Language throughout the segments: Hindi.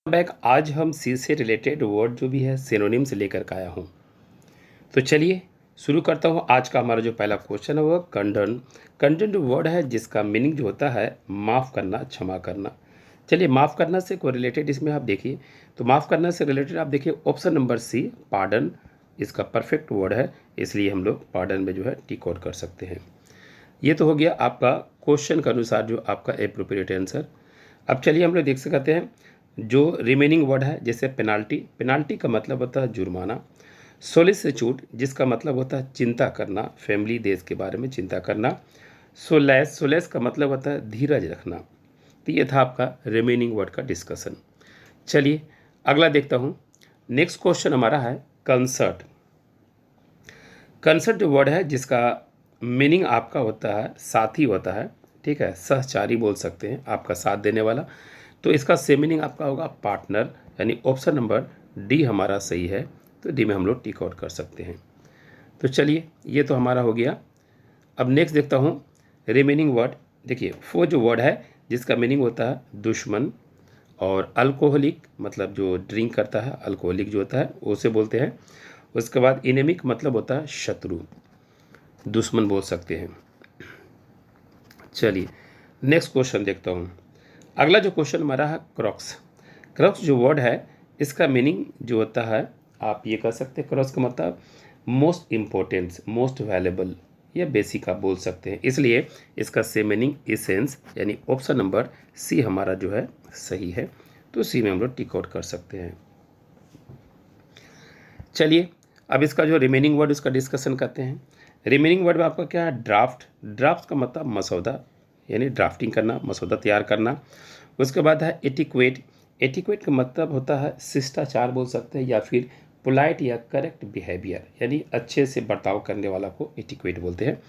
बैक आज हम सी से रिलेटेड वर्ड जो भी है सिनोनिम से लेकर के आया हूँ। तो चलिए शुरू करता हूँ। आज का हमारा जो पहला क्वेश्चन है वो कंडन। कंडन जो वर्ड है जिसका मीनिंग जो होता है माफ़ करना, क्षमा करना। चलिए माफ़ करना से कोई रिलेटेड इसमें आप देखिए, तो माफ़ करना से रिलेटेड आप देखिए ऑप्शन नंबर सी पार्डन इसका परफेक्ट वर्ड है, इसलिए हम लोग पार्डन में जो है टिक आउट कर सकते हैं। ये तो हो गया आपका क्वेश्चन के अनुसार जो आपका एप्रोप्रिएट आंसर। अब चलिए हम लोग देख सकते हैं जो रिमेनिंग वर्ड है, जैसे पेनाल्टी। पेनाल्टी का मतलब होता है जुर्माना। सोलिसिट्यूड जिसका मतलब होता है चिंता करना, फैमिली देश के बारे में चिंता करना। सोलेस, सोलेस का मतलब होता है धीरज रखना। तो ये था आपका रिमेनिंग वर्ड का डिस्कशन। चलिए अगला देखता हूँ। नेक्स्ट क्वेश्चन हमारा है कंसर्ट। कंसर्ट जो वर्ड है जिसका मीनिंग आपका होता है साथी होता है, ठीक है, सहचारी बोल सकते हैं, आपका साथ देने वाला। तो इसका सेम मीनिंग आपका होगा पार्टनर, यानी ऑप्शन नंबर डी हमारा सही है। तो डी में हम लोग टिक आउट कर सकते हैं। तो चलिए ये तो हमारा हो गया। अब नेक्स्ट देखता हूँ रिमेनिंग वर्ड। देखिए वो जो वर्ड है जिसका मीनिंग होता है दुश्मन, और अल्कोहलिक मतलब जो ड्रिंक करता है, अल्कोहलिक जो होता है उसे बोलते हैं। उसके बाद इनेमिक मतलब होता है शत्रु, दुश्मन बोल सकते हैं। चलिए नेक्स्ट क्वेश्चन देखता हूँ। अगला जो क्वेश्चन हमारा है क्रॉक्स। क्रॉक्स जो वर्ड है इसका मीनिंग जो होता है आप ये कह सकते हैं, क्रॉक्स का मतलब मोस्ट इम्पोर्टेंट, मोस्ट वैल्यूएबल या बेसिक आप बोल सकते हैं, इसलिए इसका सेम मीनिंग इसेंस, यानी ऑप्शन नंबर सी हमारा जो है सही है। तो सी में हम लोग टिक आउट कर सकते हैं। चलिए अब इसका जो रिमेनिंग वर्ड उसका डिस्कशन करते हैं। रिमेनिंग वर्ड में आपका क्या है ड्राफ्ट। ड्राफ्ट का मतलब मसौदा, यानी ड्राफ्टिंग करना, मसौदा तैयार करना। उसके बाद है एटिक्वेट। एटिक्वेट का मतलब होता है शिष्टाचार बोल सकते हैं, या फिर पोलाइट या करेक्ट बिहेवियर, यानी अच्छे से बर्ताव करने वाला को एटिक्वेट बोलते हैं।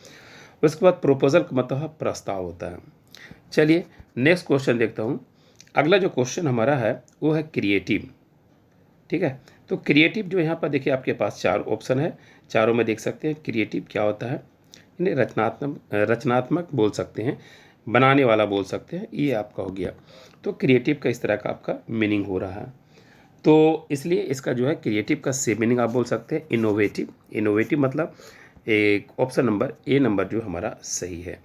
उसके बाद प्रोपोजल का मतलब है प्रस्ताव होता है। चलिए नेक्स्ट क्वेश्चन देखता हूँ। अगला जो क्वेश्चन हमारा है वो है क्रिएटिव, ठीक है। तो क्रिएटिव जो यहाँ पर देखिए आपके पास चार ऑप्शन है, चारों में देख सकते हैं क्रिएटिव क्या होता है। इन्हें रचनात्मक रचनात्मक बोल सकते हैं, बनाने वाला बोल सकते हैं, ये आपका हो गया। तो क्रिएटिव का इस तरह का आपका मीनिंग हो रहा है। तो इसलिए इसका जो है क्रिएटिव का सेम मीनिंग आप बोल सकते हैं इनोवेटिव। इनोवेटिव मतलब एक ऑप्शन नंबर ए नंबर जो हमारा सही है।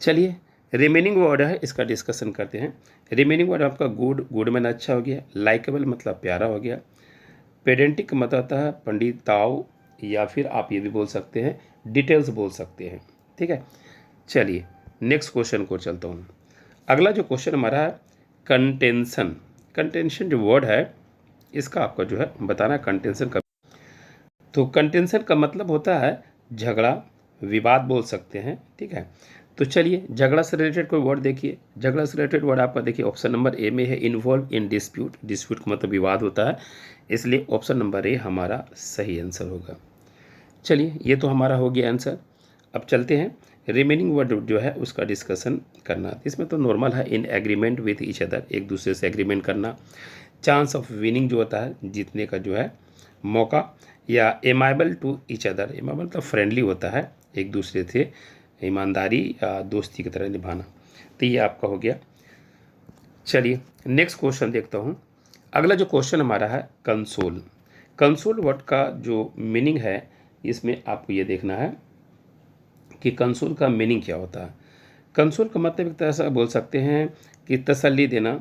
चलिए रिमेनिंग वर्ड है इसका डिस्कशन करते हैं। रिमेनिंग वर्ड आपका गुड, गुड में अच्छा हो गया। लाइकेबल मतलब प्यारा हो गया। पेडेंटिक मतलब होता है पंडिताव, या फिर आप ये भी बोल सकते हैं डिटेल्स बोल सकते हैं, ठीक है। चलिए नेक्स्ट क्वेश्चन को चलता हूँ। अगला जो क्वेश्चन हमारा है कंटेंशन। कंटेंशन जो वर्ड है इसका आपका जो है बताना कंटेंशन का। तो कंटेंशन का मतलब होता है झगड़ा, विवाद बोल सकते हैं, ठीक है। तो चलिए झगड़ा से रिलेटेड कोई वर्ड देखिए। झगड़ा से रिलेटेड वर्ड आपका देखिए ऑप्शन नंबर ए में है इन्वॉल्व इन डिस्प्यूट। डिस्प्यूट का मतलब विवाद होता है, इसलिए ऑप्शन नंबर ए हमारा सही आंसर होगा। चलिए ये तो हमारा हो गया आंसर। अब चलते हैं रिमेनिंग वर्ड जो है उसका डिस्कशन करना। इसमें तो नॉर्मल है in agreement with each other, एक दूसरे से एग्रीमेंट करना। चांस ऑफ विनिंग जो होता है जीतने का जो है मौका, या एमाइबल टू ईच अदर। एमाइबल मतलब फ्रेंडली होता है, एक दूसरे से ईमानदारी या दोस्ती की तरह निभाना। तो ये आपका हो गया। चलिए नेक्स्ट क्वेश्चन देखता हूँ। अगला जो क्वेश्चन हमारा है कंसोल। कंसोल वर्ड का जो मीनिंग है इसमें आपको ये देखना है कि कंसोल का मीनिंग क्या होता है। कंसोल का मतलब एक तरह से बोल सकते हैं कि तसल्ली देना,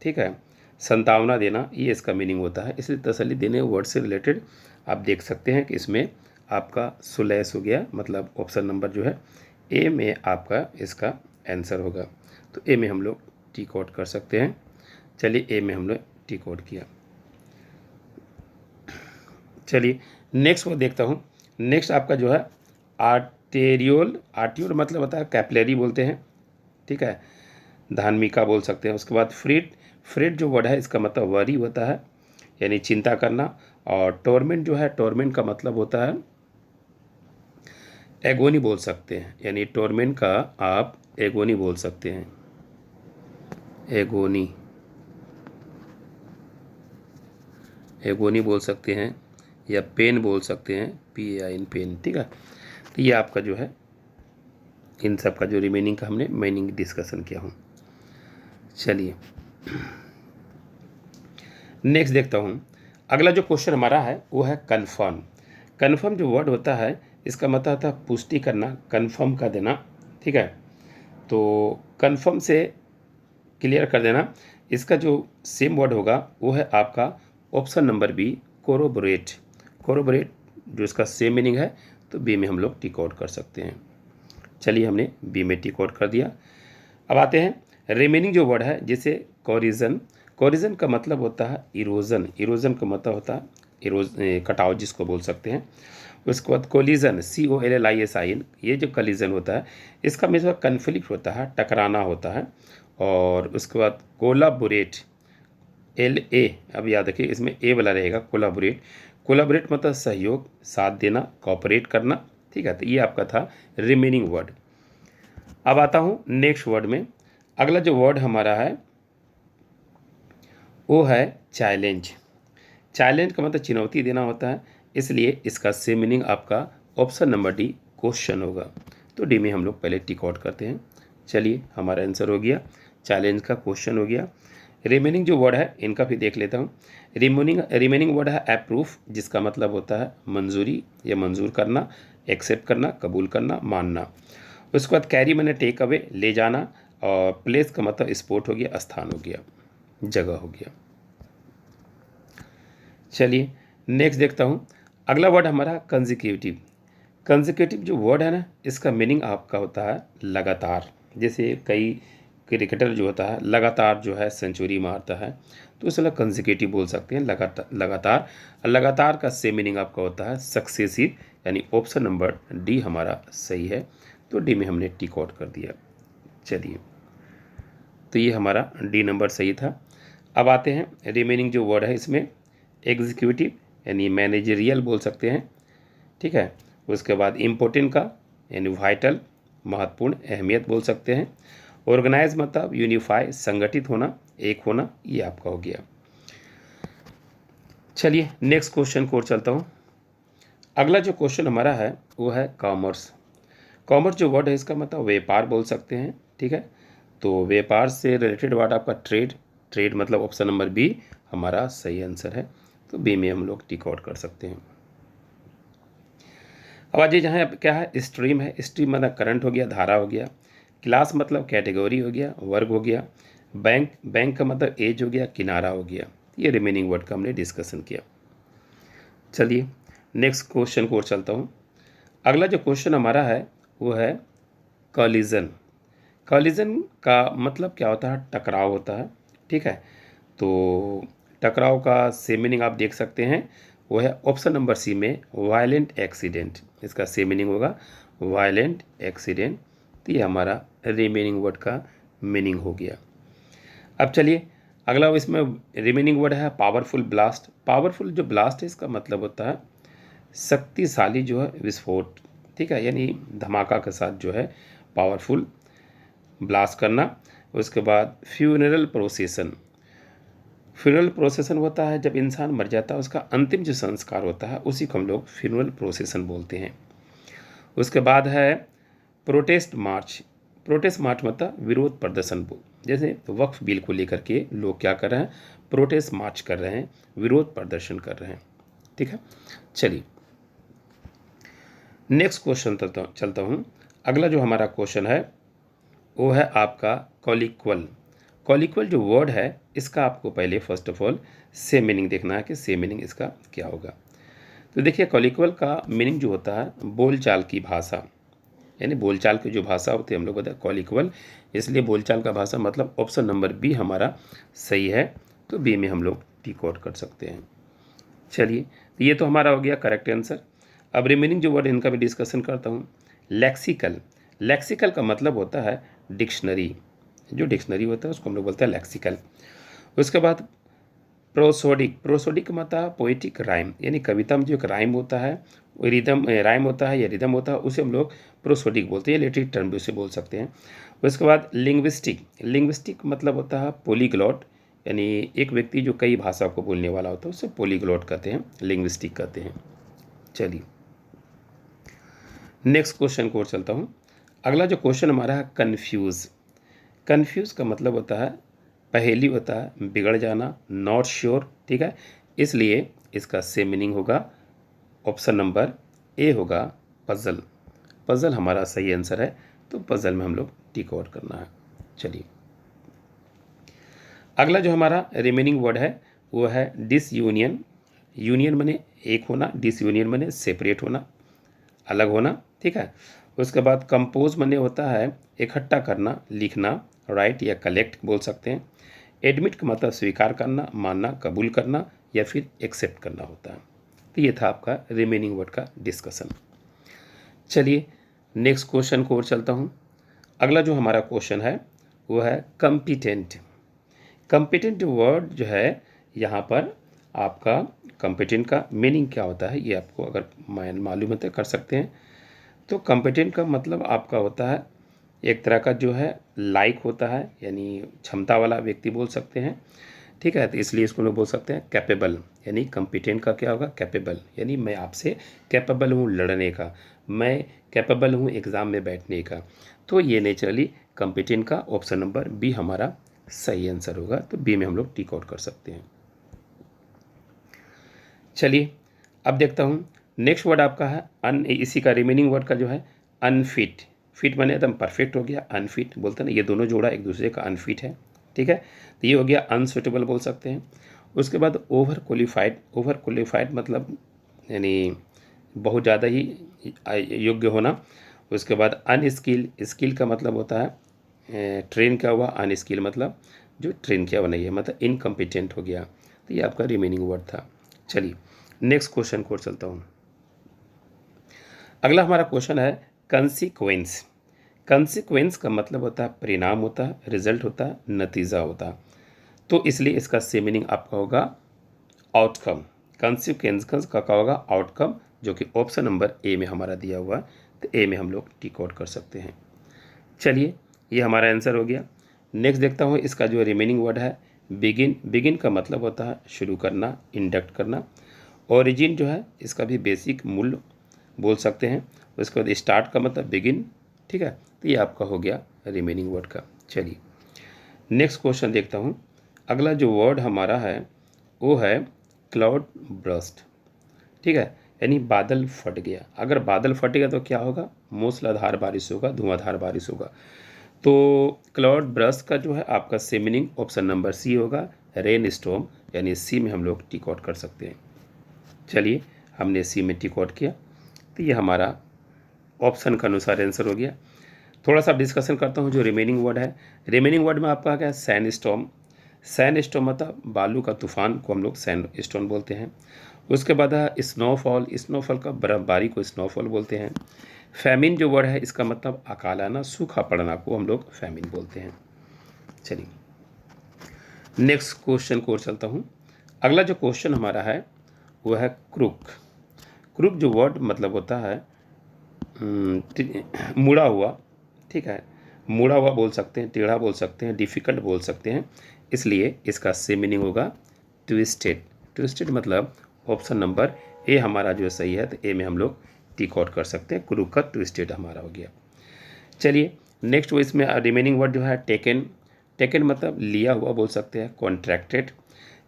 ठीक है, संतावना देना, ये इसका मीनिंग होता है। इसलिए तसल्ली देने वर्ड से रिलेटेड आप देख सकते हैं कि इसमें आपका सुलैस हो गया, मतलब ऑप्शन नंबर जो है ए में आपका इसका आंसर होगा। तो ए में हम लोग टिक आउट कर सकते हैं। चलिए ए में हम लोग टिक आउट किया। चलिए नेक्स्ट वो देखता हूँ। नेक्स्ट आपका जो है आर्टेरियोल। आर्टियोल मतलब होता है कैपिलरी बोलते हैं, ठीक है, धार्मिका बोल सकते हैं। उसके बाद फ्रीट। फ्रीट जो वर्ड है इसका मतलब वरी होता है, यानी चिंता करना। और टोरमेंट जो है, टोरमेंट का मतलब होता है एगोनी बोल सकते हैं, यानी टोरमेंट का आप एगोनी बोल सकते हैं, एगोनी, एगोनी बोल सकते हैं, या पेन बोल सकते हैं, PAIN पेन, ठीक है। तो ये आपका जो है इन सब का जो रिमेनिंग का हमने मीनिंग डिस्कशन किया हूँ। चलिए नेक्स्ट देखता हूँ, अगला जो क्वेश्चन हमारा है वो है कन्फर्म। कन्फर्म जो वर्ड होता है इसका मतलब होता है पुष्टि करना, कन्फर्म कर देना, ठीक है। तो कन्फर्म से क्लियर कर देना, इसका जो सेम वर्ड होगा वो है आपका option number B, corroborate. Corroborate जो इसका सेम मीनिंग है, तो बी में हम लोग टिक आउट कर सकते हैं। चलिए हमने बी में टिक आउट कर दिया। अब आते हैं रिमेनिंग जो वर्ड है, जैसे कोरिजन। कोरिजन का मतलब होता है इरोजन। इरोजन का मतलब होता है कटाव जिसको बोल सकते हैं। उसके बाद कोलिजन, COLLISIN, ये जो कलिजन होता है इसका मतलब कन्फ्लिक्ट होता है, टकराना होता है। और उसके बाद कोलाबोरेट, LA, अब याद रखिए इसमें ए वाला रहेगा, कोलाबोरेट। कोलाबोरेट मतलब सहयोग, साथ देना, कॉपरेट करना, ठीक है। तो ये आपका था रिमेनिंग वर्ड। अब आता हूँ नेक्स्ट वर्ड में। अगला जो वर्ड हमारा है वो है चैलेंज। चैलेंज का मतलब चुनौती देना होता है, इसलिए इसका सेम मीनिंग आपका ऑप्शन नंबर डी, क्वेश्चन होगा। तो डी में हम लोग पहले टिक आउट करते हैं। चलिए हमारा आंसर हो गया, चैलेंज का क्वेश्चन हो गया। रिमेनिंग जो वर्ड है इनका भी देख लेता हूँ। रिमेनिंग वर्ड है अप्रूव, जिसका मतलब होता है मंजूरी या मंजूर करना, एक्सेप्ट करना, कबूल करना, मानना। उसके बाद कैरी मैंने टेक अवे, ले जाना। और प्लेस का मतलब स्पॉट हो गया, स्थान हो गया, जगह हो गया। चलिए नेक्स्ट देखता हूँ। अगला वर्ड हमारा कंजिक्यूटिव। कंजिक्यूटिव जो वर्ड है ना, इसका मीनिंग आपका होता है लगातार। जैसे कई क्रिकेटर जो होता है लगातार जो है सेंचुरी मारता है, तो इसलिए कंजिक्यूटिव बोल सकते हैं, लगातार लगातार। और लगातार का सेम मीनिंग आपका होता है सक्सेसिव, यानी ऑप्शन नंबर डी हमारा सही है। तो डी में हमने टिक आउट कर दिया। चलिए, तो ये हमारा डी नंबर सही था। अब आते हैं रिमेनिंग जो वर्ड है इसमें, एग्जीक्यूटिव यानी मैनेजरियल बोल सकते हैं, ठीक है। उसके बाद इम्पोर्टेंट का यानी वाइटल, महत्वपूर्ण, अहमियत बोल सकते हैं। ऑर्गेनाइज मतलब यूनिफाई, संगठित होना, एक होना, ये आपका हो गया। चलिए नेक्स्ट क्वेश्चन को और चलता हूँ। अगला जो क्वेश्चन हमारा है वो है कॉमर्स। कॉमर्स जो वर्ड है इसका मतलब व्यापार बोल सकते हैं, ठीक है। तो व्यापार से रिलेटेड वर्ड आपका ट्रेड। ट्रेड मतलब ऑप्शन नंबर बी हमारा सही आंसर है। तो बी में हम लोग टिक आउट कर सकते हैं। अब आज जहाँ क्या है, स्ट्रीम है। स्ट्रीम मतलब करंट हो गया, धारा हो गया। क्लास मतलब कैटेगरी हो गया, वर्ग हो गया। बैंक, बैंक का मतलब एज हो गया, किनारा हो गया। ये रिमेनिंग वर्ड का हमने डिस्कशन किया। चलिए नेक्स्ट क्वेश्चन को और चलता हूँ। अगला जो क्वेश्चन हमारा है वो है कॉलिजन। कॉलिजन का मतलब क्या होता है, टकराव होता है, ठीक है। तो टकराव का सेम मीनिंग आप देख सकते हैं, वो है ऑप्शन नंबर सी में वायलेंट एक्सीडेंट। इसका सेम मीनिंग होगा वायलेंट एक्सीडेंट। तो ये हमारा रिमेनिंग वर्ड का मीनिंग हो गया। अब चलिए अगला इसमें रिमेनिंग वर्ड है पावरफुल ब्लास्ट। पावरफुल जो ब्लास्ट है इसका मतलब होता है शक्तिशाली जो है विस्फोट, ठीक है, यानी धमाका के साथ जो है पावरफुल ब्लास्ट करना। उसके बाद फ्यूनरल प्रोसेसन। फ्यूनरल प्रोसेसन होता है जब इंसान मर जाता है, उसका अंतिम जो संस्कार होता है उसी को हम लोग फ्यूनरल प्रोसेसन बोलते हैं। उसके बाद है प्रोटेस्ट मार्च। प्रोटेस्ट मार्च मतलब विरोध प्रदर्शन। जैसे वक्फ बिल को लेकर के लोग क्या कर रहे हैं, प्रोटेस्ट मार्च कर रहे हैं, विरोध प्रदर्शन कर रहे हैं, ठीक है। चलिए नेक्स्ट क्वेश्चन चलता हूँ। अगला जो हमारा क्वेश्चन है वो है आपका कॉलिक्वल। कॉलिक्वल जो वर्ड है इसका आपको पहले first of all same meaning देखना है कि सेम मीनिंग इसका क्या होगा। तो देखिए कॉलिक्वल का मीनिंग जो होता है बोलचाल की भाषा, यानी बोलचाल की जो भाषा होती है हम लोग होता है कॉलिक्वल। इसलिए बोलचाल का भाषा मतलब ऑप्शन नंबर बी हमारा सही है। तो बी में हम लोग टिक आउट कर सकते हैं। चलिए तो ये तो हमारा हो गया करेक्ट आंसर। अब रिमेनिंग जो वर्ड इनका भी डिस्कशन करता हूँ। लेक्सिकल। लेक्सिकल का मतलब होता है डिक्शनरी। जो डिक्शनरी होता है उसको हम लोग बोलते हैं लेक्सिकल। उसके बाद प्रोसोडिक। प्रोसोडिक का मतलब पोइटिक राइम, यानी कविता में जो एक राइम होता है, वो रिदम राइम होता है या रिदम होता है, उसे हम लोग प्रोसोडिक बोलते हैं, लिटरेरी टर्म भी उसे बोल सकते हैं। उसके बाद लिंग्विस्टिक। लिंग्विस्टिक मतलब होता है पोलीग्लॉट, यानी एक व्यक्ति जो कई भाषा को बोलने वाला होता है उसे पोलीग्लॉट कहते हैं, लिंग्विस्टिक कहते हैं। चलिए नेक्स्ट क्वेश्चन को और चलता हूँ। अगला जो क्वेश्चन हमारा है कन्फ्यूज़। कन्फ्यूज़ का मतलब होता है पहेली होता है बिगड़ जाना, नॉट श्योर, ठीक है। इसलिए इसका सेम मीनिंग होगा ऑप्शन नंबर ए होगा पजल। पजल हमारा सही आंसर है, तो पजल में हम लोग टिक आउट करना है। चलिए अगला जो हमारा रिमेनिंग वर्ड है वो है डिसयूनियन। यूनियन बने एक होना, डिसयूनियन बने सेपरेट होना, अलग होना, ठीक है। उसके बाद कंपोज बने होता है इकट्ठा करना, लिखना, राइट या कलेक्ट बोल सकते हैं। एडमिट का मतलब स्वीकार करना, मानना, कबूल करना या फिर एक्सेप्ट करना होता है। तो ये था आपका रिमेनिंग वर्ड का डिस्कशन। चलिए नेक्स्ट क्वेश्चन को और चलता हूँ। अगला जो हमारा क्वेश्चन है वो है कम्पिटेंट। कम्पिटेंट वर्ड जो है यहाँ पर आपका कम्पिटेंट का मीनिंग क्या होता है, ये आपको अगर मालूम है तो कर सकते हैं। तो कम्पिटेंट का मतलब आपका होता है एक तरह का जो है लाइक होता है, यानी क्षमता वाला व्यक्ति बोल सकते हैं, ठीक है। तो इसलिए इसको लोग बोल सकते हैं कैपेबल, यानी कम्पिटेंट का क्या होगा कैपेबल, यानी मैं आपसे कैपेबल हूँ लड़ने का, मैं कैपेबल हूँ एग्ज़ाम में बैठने का। तो ये नेचुरली कम्पिटेंट का ऑप्शन नंबर बी हमारा सही आंसर होगा, तो बी में हम लोग टिक आउट कर सकते हैं। चलिए अब देखता हूँ नेक्स्ट वर्ड आपका है इसी का रिमेनिंग वर्ड का जो है अनफिट। फिट बने एकदम परफेक्ट हो गया, अनफिट बोलते हैं ना, ये दोनों जोड़ा एक दूसरे का अनफिट है, ठीक है। तो ये हो गया अनसुटेबल बोल सकते हैं। उसके बाद ओवर क्वालिफाइड। ओवर क्वालिफाइड मतलब यानी बहुत ज़्यादा ही योग्य होना। उसके बाद अनस्किल। स्किल का मतलब होता है ट्रेन किया हुआ, अनस्किल मतलब जो ट्रेन किया हुआ नहीं है, मतलब इनकम्पिटेंट हो गया। तो ये आपका रिमेनिंग वर्ड था। चलिए नेक्स्ट क्वेश्चन को चलता हूँ। अगला हमारा क्वेश्चन है कंसिक्वेंस। कंसिक्वेंस का मतलब होता है परिणाम होता है, रिजल्ट होता है, नतीजा होता है। तो इसलिए इसका सेम मीनिंग आपका होगा आउटकम। कंसिक्वेंस का होगा आउटकम, जो कि ऑप्शन नंबर ए में हमारा दिया हुआ है। तो ए में हम लोग टिक आउट कर सकते हैं। चलिए ये हमारा आंसर हो गया। नेक्स्ट देखता हूँ इसका जो रिमेनिंग वर्ड है बिगिन। बिगिन का मतलब होता है शुरू करना, इंडक्ट करना। ओरिजिन जो है इसका भी बेसिक मूल बोल सकते हैं। उसके बाद स्टार्ट का मतलब बिगिन, ठीक है। तो ये आपका हो गया रिमेनिंग वर्ड का। चलिए नेक्स्ट क्वेश्चन देखता हूँ। अगला जो वर्ड हमारा है वो है क्लाउड ब्रस्ट, ठीक है, यानी बादल फट गया। अगर बादल फटेगा तो क्या होगा, मूसलाधार बारिश होगा, धुआंधार बारिश होगा। तो क्लाउड ब्रस्ट का जो है आपका same meaning option number C होगा रेन स्टॉर्म, यानी सी में हम लोग टिक आउट कर सकते हैं। चलिए हमने सी में टिक आउट किया, तो ये हमारा ऑप्शन का अनुसार आंसर हो गया। थोड़ा सा डिस्कशन करता हूँ जो रिमेनिंग वर्ड है। रिमेनिंग वर्ड में आपका क्या है सैंड स्टॉर्म। सैंड स्टॉर्म मतलब बालू का तूफान को हम लोग सैंड स्टॉर्म बोलते हैं। उसके बाद है स्नोफॉल। स्नोफॉल का बर्फबारी को स्नोफॉल बोलते हैं। फैमिन जो वर्ड है इसका मतलब अकाल आना, सूखा पड़ना को हम लोग फैमिन बोलते हैं। चलिए नेक्स्ट क्वेश्चन को चलता हूँ। अगला जो क्वेश्चन हमारा है वो है क्रुक। क्रुक जो वर्ड मतलब होता है मुड़ा हुआ, ठीक है। मुड़ा हुआ बोल सकते हैं, टेढ़ा बोल सकते हैं, डिफ़िकल्ट बोल सकते हैं। इसलिए इसका सेम मीनिंग होगा ट्विस्टेड। ट्विस्टेड मतलब ऑप्शन नंबर ए हमारा जो सही है, तो ए में हम लोग टिक आउट कर सकते हैं। क्रूक का ट्विस्टेड हमारा हो गया। चलिए नेक्स्ट वो इसमें रिमेनिंग वर्ड जो है टेकन। टेकन मतलब लिया हुआ बोल सकते हैं, कॉन्ट्रैक्टेड।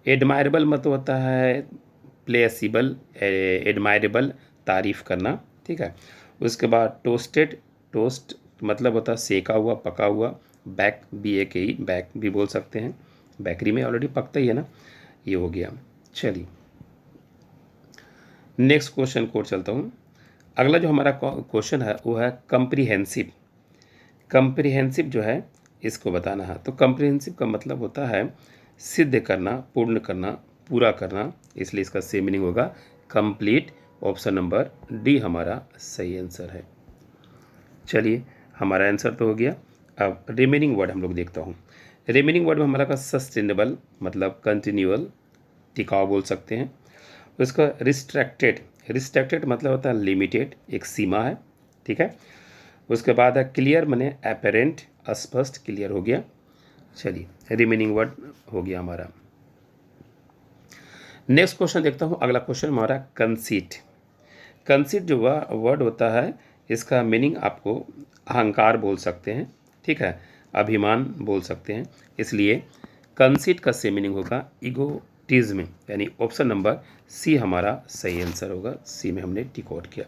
एडमायरेबल मतलब होता है प्लेसिबल, एडमायरेबल तारीफ़ करना, ठीक है। उसके बाद टोस्टेड। टोस्ट मतलब होता है सेका हुआ, पका हुआ। बैक BAKE बैक भी बोल सकते हैं, बेकरी में ऑलरेडी पकता ही है ना, ये हो गया। चलिए नेक्स्ट क्वेश्चन को चलता हूँ। अगला जो हमारा क्वेश्चन है वो है कंप्रीहेंसिव। कंप्रीहेंसिव जो है इसको बताना है। तो कंप्रीहेंसिव का मतलब होता है सिद्ध करना, पूर्ण करना, पूरा करना। इसलिए इसका सेम मीनिंग होगा कंप्लीट। ऑप्शन नंबर डी हमारा सही आंसर है। चलिए हमारा आंसर तो हो गया। अब रिमेनिंग वर्ड हम लोग देखता हूँ। रिमेनिंग वर्ड में हमारा का सस्टेनेबल मतलब कंटिन्यूअल, टिकाऊ बोल सकते हैं। उसका रिस्ट्रिक्टेड। रिस्ट्रिक्टेड मतलब होता है लिमिटेड, एक सीमा है, ठीक है। उसके बाद है क्लियर मने अपेरेंट, स्पष्ट, क्लियर हो गया। चलिए रिमेनिंग वर्ड हो गया हमारा। नेक्स्ट क्वेश्चन देखता हूँ। अगला क्वेश्चन हमारा कंसीट। कंसीट जो वर्ड होता है इसका मीनिंग आपको अहंकार बोल सकते हैं, ठीक है, अभिमान बोल सकते हैं। इसलिए कंसीट का सेम मीनिंग होगा ईगोटिज्म, यानी ऑप्शन नंबर सी हमारा सही आंसर होगा। सी में हमने टिक आउट किया।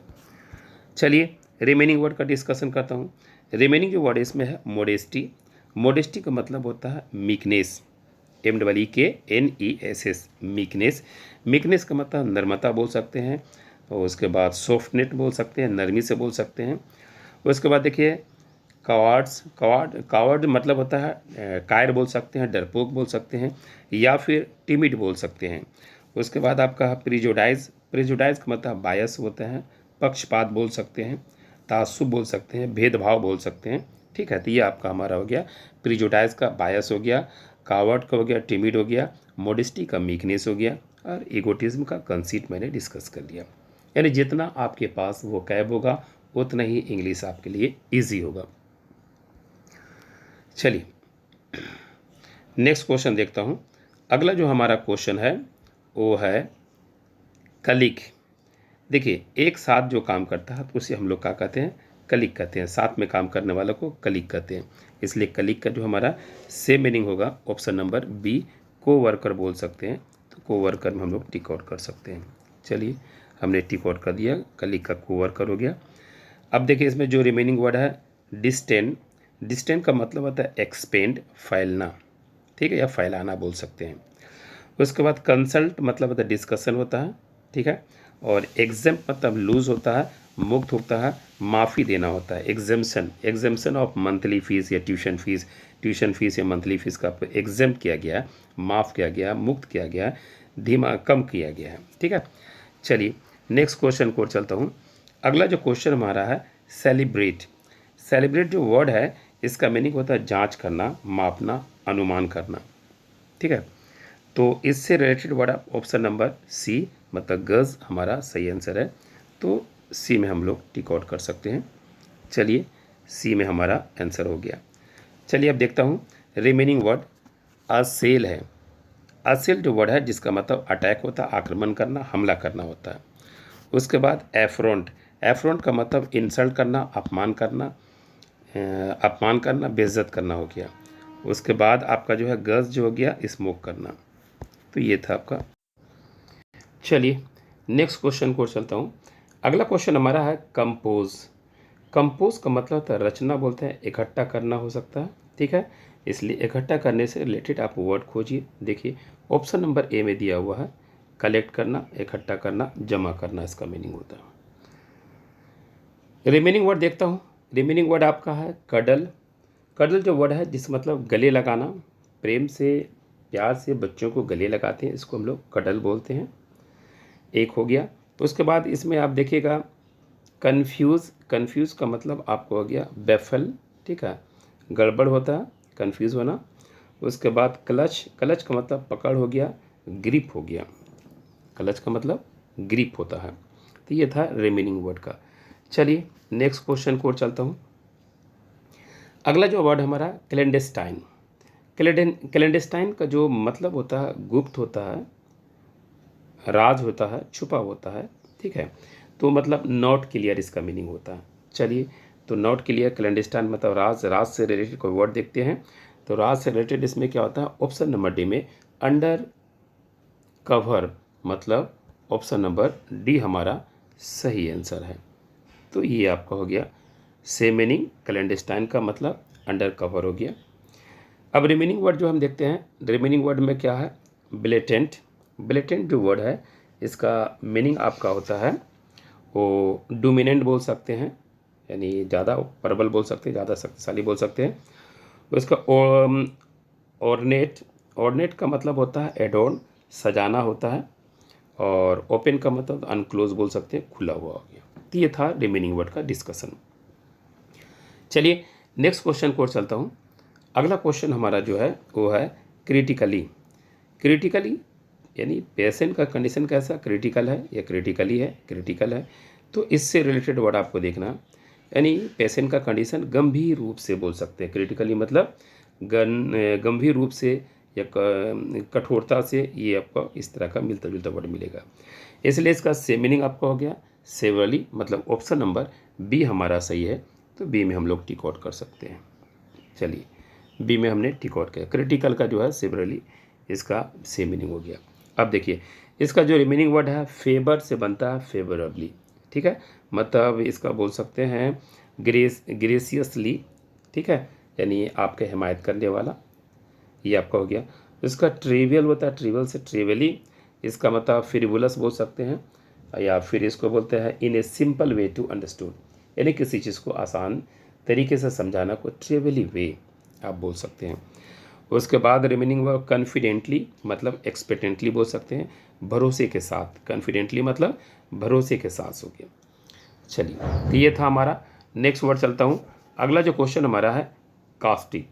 चलिए रिमेनिंग वर्ड का डिस्कशन करता हूँ। रिमेनिंग जो वर्ड इसमें है मोडेस्टी। मोडेस्टी का मतलब होता है मीकनेस, MEEKNESS, मीकनेस। मीकनेस का मतलब नर्मता बोल सकते हैं, और उसके बाद सॉफ्टनेट बोल सकते हैं, नरमी से बोल सकते हैं। उसके बाद देखिए कावर्ड मतलब होता है कायर बोल सकते हैं, डरपोक बोल सकते हैं, या फिर टिमिड बोल सकते हैं। उसके बाद आपका प्रिजुडाइज का मतलब बायस होता है, पक्षपात बोल सकते हैं, तासुब बोल सकते हैं, भेदभाव बोल सकते हैं। ठीक है, तो ये आपका हमारा हो गया प्रिजुडाइज का बायस हो गया, कावर्ड का हो गया टिमिड हो गया, मोडिस्टी का मीकनेस हो गया, और ईगोटिज्म का कंसीट मैंने डिस्कस कर लिया। यानी जितना आपके पास वो कैब होगा उतना ही इंग्लिश आपके लिए ईजी होगा। चलिए नेक्स्ट क्वेश्चन देखता हूँ। अगला जो हमारा क्वेश्चन है वो है कलीग। देखिए एक साथ जो काम करता है तो उसे हम लोग क्या कहते हैं, कलीग कहते हैं। साथ में काम करने वालों को कलीग कहते हैं। इसलिए कलीग का जो हमारा सेम मीनिंग होगा ऑप्शन नंबर बी, को वर्कर बोल सकते हैं। तो को वर्कर में हम लोग टिक आउट कर सकते हैं। चलिए हमने टिक आउट कर दिया, कलीग का को वर्कर हो गया। अब देखिए इसमें जो रिमेनिंग वर्ड है डिस्टेंट। डिस्टेंट का मतलब होता है एक्सपेंड, फैलना, ठीक है, या फैलाना बोल सकते हैं। उसके बाद कंसल्ट मतलब होता है डिस्कशन होता है, ठीक है। और एग्जाम मतलब लूज होता है, मुक्त होता है, माफ़ी देना होता है। एग्जाम्शन ऑफ मंथली फीस या ट्यूशन फीस या मंथली फीस का एग्जाम किया गया, माफ़ किया गया, मुक्त किया गया, धीमा कम किया गया है, ठीक है। चलिए नेक्स्ट क्वेश्चन को चलता हूँ। अगला जो क्वेश्चन हमारा है सेलिब्रेट। सेलिब्रेट जो वर्ड है इसका मीनिंग होता है जांच करना, मापना, अनुमान करना, ठीक है। तो इससे related word option number C मतलब गज हमारा सही आंसर है। तो सी में हम लोग टिक आउट कर सकते हैं। चलिए सी में हमारा आंसर हो गया। चलिए अब देखता हूँ रिमेनिंग वर्ड असेल है। असेल जो वर्ड है जिसका मतलब अटैक होता है, आक्रमण करना, हमला करना होता है। उसके बाद एफ्रोंट। एफ्रोंट का मतलब इंसल्ट करना, अपमान करना, बेइज्जत करना हो गया। उसके बाद आपका जो है गज जो हो गया स्मोक करना। तो ये था आपका। चलिए नेक्स्ट क्वेश्चन को चलता हूँ। अगला क्वेश्चन हमारा है कंपोज। कंपोज का मतलब होता है रचना बोलते हैं, इकट्ठा करना हो सकता है, ठीक है। इसलिए इकट्ठा करने से रिलेटेड आप वर्ड खोजिए। देखिए ऑप्शन नंबर ए में दिया हुआ है कलेक्ट करना, इकट्ठा करना, जमा करना, इसका मीनिंग होता है। रिमेनिंग वर्ड देखता हूँ। रिमेनिंग वर्ड आपका है कडल। कडल जो वर्ड है जिस मतलब गले लगाना, प्रेम से प्यार से बच्चों को गले लगाते हैं, इसको हम लोग कडल बोलते हैं। एक हो गया। उसके बाद इसमें आप देखिएगा कन्फ्यूज़। कन्फ्यूज़ का मतलब आपको हो गया बेफल, ठीक है, गड़बड़ होता है, कन्फ्यूज़ होना। उसके बाद क्लच। क्लच का मतलब पकड़ हो गया, ग्रिप हो गया। क्लच का मतलब ग्रिप होता है। तो ये था रिमेनिंग वर्ड का। चलिए नेक्स्ट क्वेश्चन को चलता हूँ। अगला जो वर्ड हमारा क्लैंडेस्टाइन। क्लैंडेस्टाइन का जो मतलब होता है गुप्त होता है, राज होता है, छुपा होता है, ठीक है। तो मतलब नॉट क्लियर इसका मीनिंग होता है। चलिए तो नॉट क्लियर क्लैंडेस्टाइन मतलब राज, राज से रिलेटेड कोई वर्ड देखते हैं। तो राज से रिलेटेड इसमें क्या होता है ऑप्शन नंबर डी में अंडर कवर, मतलब ऑप्शन नंबर डी हमारा सही आंसर है। तो ये आपका हो गया सेम मीनिंग, क्लैंडेस्टाइन का मतलब अंडर कवर हो गया। अब रिमेनिंग वर्ड जो हम देखते हैं, रिमेनिंग वर्ड में क्या है ब्लेटेंट। ब्लेटेंट जो वर्ड है इसका मीनिंग आपका होता है वो डोमिनेंट बोल सकते हैं, यानी ज़्यादा प्रबल बोल सकते हैं, ज़्यादा शक्तिशाली बोल सकते हैं। उसका ऑर्नेट। ऑर्नेट का मतलब होता है एडोर्न, सजाना होता है। और ओपन का मतलब अनक्लोज बोल सकते हैं, खुला हुआ हो गया। तो ये था रिमेनिंग वर्ड का डिस्कशन। चलिए नेक्स्ट क्वेश्चन को चलता हूँ। अगला क्वेश्चन हमारा जो है वो है क्रिटिकली। क्रिटिकली यानी पेशेंट का कंडीशन कैसा, क्रिटिकल है या क्रिटिकली है, क्रिटिकल है। तो इससे रिलेटेड वर्ड आपको देखना, यानी पेशेंट का कंडीशन गंभीर रूप से बोल सकते हैं। क्रिटिकली मतलब गंभीर रूप से या कठोरता से, ये आपको इस तरह का मिलता जुलता वर्ड मिलेगा। इसलिए इसका सेम मीनिंग आपका हो गया सेवरली, मतलब ऑप्शन नंबर बी हमारा सही है। तो बी में हम लोग टिक आउट कर सकते हैं। चलिए बी में हमने टिक आउट किया। क्रिटिकल का जो है सिवरली, इसका सेम मीनिंग हो गया। अब देखिए इसका जो रिमेनिंग वर्ड है फेवर से बनता है फेवरेबली, ठीक है, मतलब इसका बोल सकते हैं ग्रेसियसली, ठीक है, यानी आपके हिमायत करने वाला, ये आपका हो गया। इसका ट्रिवियल होता है, ट्रिवियल से ट्रिवियली, इसका मतलब फ्रिवुलस बोल सकते हैं, या फिर इसको बोलते हैं in a simple way to understood, यानी किसी चीज़ को आसान तरीके से समझाना को ट्रिवियली वे आप बोल सकते हैं। उसके बाद रिमेनिंग वर्ब कॉन्फिडेंटली मतलब एक्सपेक्टेंटली बोल सकते हैं, भरोसे के साथ, कॉन्फिडेंटली मतलब भरोसे के साथ हो गया। चलिए तो ये था हमारा। नेक्स्ट वर्ड चलता हूँ। अगला जो क्वेश्चन हमारा है कास्टिक।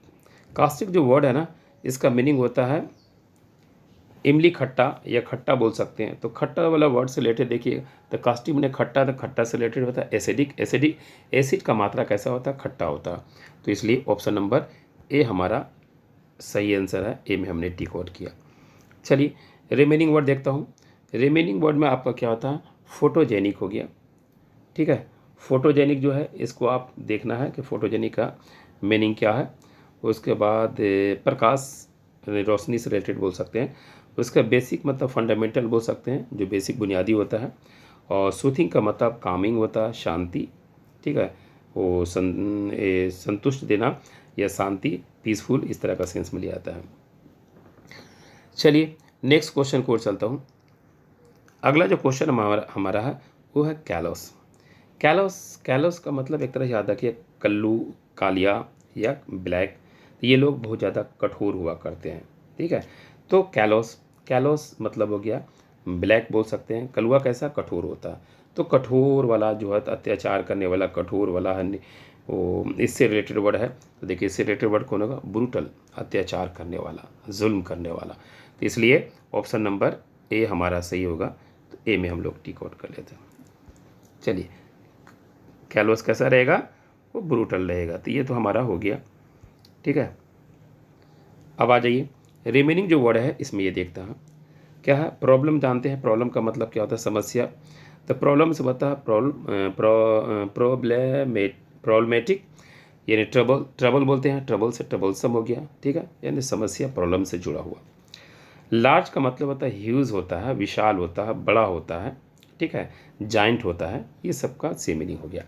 कास्टिक जो वर्ड है ना, इसका मीनिंग होता है इमली खट्टा या खट्टा बोल सकते हैं। तो खट्टा वाला वर्ड से रिलेटेड देखिए, तो कास्टिक में खट्टा, तो खट्टा से रिलेटेड होता है एसिडिक, एसिडिक एसिड का मात्रा कैसा होता है, खट्टा होता है। तो इसलिए ऑप्शन नंबर ए हमारा सही आंसर है, ए में हमने टिक आउट किया। चलिए रिमेनिंग वर्ड देखता हूँ। रिमेनिंग वर्ड में आपका क्या होता है, फोटोजेनिक हो गया, ठीक है। फोटोजेनिक जो है इसको आप देखना है कि फोटोजेनिक का मीनिंग क्या है। उसके बाद प्रकाश रोशनी से रिलेटेड बोल सकते हैं। उसका बेसिक मतलब फंडामेंटल बोल सकते हैं, जो बेसिक बुनियादी होता है। और सूथिंग का मतलब कामिंग होता है, शांति, ठीक है, वो संतुष्ट देना या शांति, पीसफुल, इस तरह का सेंस मिल जाता है। चलिए नेक्स्ट क्वेश्चन को चलता हूँ। अगला जो क्वेश्चन हमारा है वो है कैलोस। कैलोस, कैलोस का मतलब एक तरह से याद रखिए कल्लू, कालिया या ब्लैक, ये लोग बहुत ज़्यादा कठोर हुआ करते हैं, ठीक है। तो कैलोस, कैलोस मतलब हो गया ब्लैक बोल सकते हैं। कलुआ कैसा, कठोर होता है। तो कठोर वाला जो है अत्याचार करने वाला, कठोर वाला है वो, इससे रिलेटेड वर्ड है। तो देखिए इससे रिलेटेड वर्ड कौन होगा, ब्रूटल, अत्याचार करने वाला, जुल्म करने वाला। तो इसलिए ऑप्शन नंबर ए हमारा सही होगा। तो ए में हम लोग टिक आउट कर लेते हैं। चलिए कैलोस कैसा रहेगा, वो ब्रूटल रहेगा। तो ये तो हमारा हो गया, ठीक है। अब आ जाइए रिमेनिंग जो वर्ड है इसमें ये देखता है क्या है, प्रॉब्लम जानते हैं। प्रॉब्लम का मतलब क्या होता है, समस्या। तो प्रॉब्लम से बता प्रॉब्लमेटिक यानी ट्रबल, ट्रबल बोलते हैं, ट्रबल से ट्रबलसम हो गया, ठीक है, यानी समस्या प्रॉब्लम से जुड़ा हुआ। लार्ज का मतलब होता है ह्यूज होता है, विशाल होता है, बड़ा होता है, ठीक है, जाइंट होता है, ये सबका सेम मीनिंग हो गया।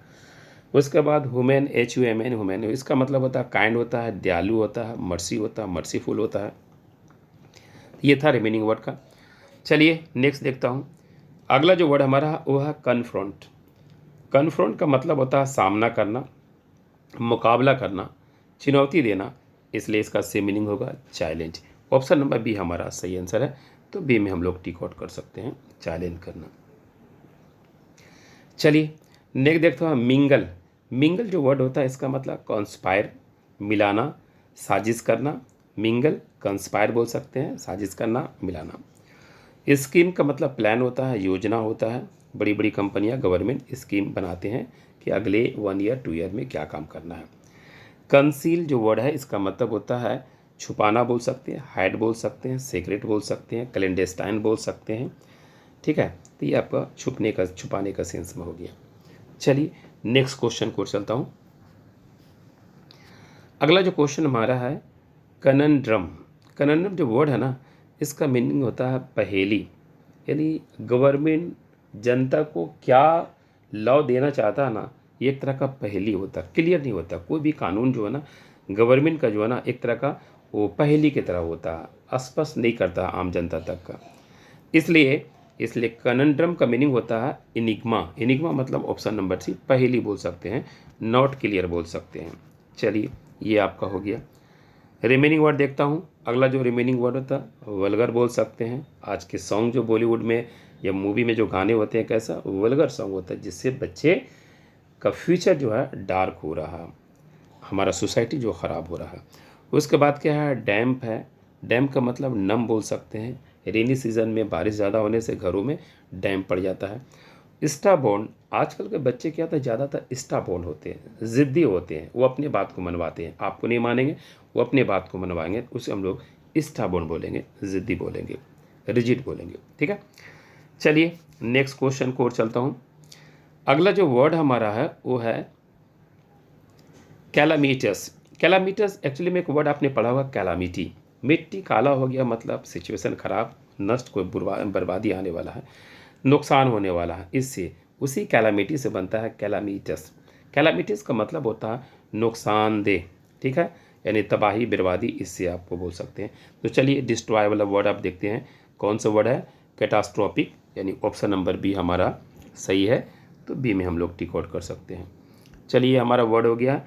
उसके बाद हुमैन, HUMN, हुमैन, इसका मतलब होता है काइंड होता है, दयालु होता है, मर्सी होता है, मर्सीफुल होता है। ये था रिमेनिंग वर्ड का। चलिए नेक्स्ट देखता हूँ। अगला जो वर्ड हमारा वो है कन्फ्रंट। कन्फ्रंट का मतलब होता है सामना करना, मुकाबला करना, चुनौती देना, इसलिए इसका सेम मीनिंग होगा चैलेंज। ऑप्शन नंबर बी हमारा सही आंसर है। तो बी में हम लोग टिक आउट कर सकते हैं, चैलेंज करना। चलिए नेक्स्ट देखते हैं मिंगल। मिंगल जो वर्ड होता है इसका मतलब कॉन्स्पायर, मिलाना, साजिश करना। मिंगल कंस्पायर बोल सकते हैं, साजिश करना, मिलाना। स्कीम का मतलब प्लान होता है, योजना होता है। बड़ी बड़ी कंपनियां, गवर्नमेंट स्कीम बनाते हैं कि अगले 1 ईयर 2 ईयर में क्या काम करना है। कंसील जो वर्ड है इसका मतलब होता है छुपाना बोल सकते हैं, हाइड बोल सकते हैं, सीक्रेट बोल सकते हैं, क्लैंडस्टाइन बोल सकते हैं, ठीक है। तो ये आपका छुपने का, छुपाने का सेंस में हो गया। चलिए नेक्स्ट क्वेश्चन को चलता हूँ। अगला जो क्वेश्चन हमारा है कनंड्रम। कनंड्रम जो वर्ड है ना, इसका मीनिंग होता है पहेली, यानी गवर्नमेंट जनता को क्या लॉ देना चाहता है ना, ये एक तरह का पहेली होता है, क्लियर नहीं होता। कोई भी कानून जो है ना गवर्नमेंट का जो है ना, एक तरह का वो पहेली की तरह होता है, स्पष्ट नहीं करता आम जनता तक का। इसलिए इसलिए कनंड्रम का मीनिंग होता है इनिग्मा। इनिग्मा मतलब ऑप्शन नंबर सी पहेली बोल सकते हैं, नॉट क्लियर बोल सकते हैं। चलिए ये आपका हो गया। रिमेनिंग वर्ड देखता हूँ। अगला जो रिमेनिंग वर्ड होता है वल्गर बोल सकते हैं। आज के सॉन्ग जो बॉलीवुड में या मूवी में जो गाने होते हैं कैसा वल्गर सॉन्ग होता है, जिससे बच्चे का फ्यूचर जो है डार्क हो रहा है, हमारा सोसाइटी जो ख़राब हो रहा है। उसके बाद क्या है डैम्प है। डैम्प का मतलब नम बोल सकते हैं। रेनी सीज़न में बारिश ज़्यादा होने से घरों में डैम्प पड़ जाता है। स्टाबॉन्ड, आजकल के बच्चे क्या होता है ज़्यादातर स्टाबॉन्ड होते हैं, ज़िद्दी होते हैं, वो अपनी बात को मनवाते हैं, आपको नहीं मानेंगे, वो अपनी बात को मनवाएंगे, उसे हम लोग स्टाबॉन्ड बोलेंगे, ज़िद्दी बोलेंगे, रिजिड बोलेंगे, ठीक है। चलिए नेक्स्ट क्वेश्चन को और चलता हूँ। अगला जो वर्ड हमारा है वो है कैलामिटस। कैलामिटस एक्चुअली में एक वर्ड आपने पढ़ा होगा, कैलामिटी। मिट्टी काला हो गया मतलब सिचुएशन खराब, नष्ट, कोई बर्बादी आने वाला है, नुकसान होने वाला है, इससे उसी कैलामिटी से बनता है कैलामिटस। कैलामिटस का मतलब होता है नुकसानदेह, ठीक है, यानी तबाही बर्बादी, इससे आपको बोल सकते हैं। तो चलिए डिस्ट्रॉय वाला वर्ड आप देखते हैं कौन सा वर्ड है, कैटास्ट्रॉपिक, यानी ऑप्शन नंबर बी हमारा सही है। तो बी में हम लोग टिक आउट कर सकते हैं। चलिए हमारा वर्ड हो गया।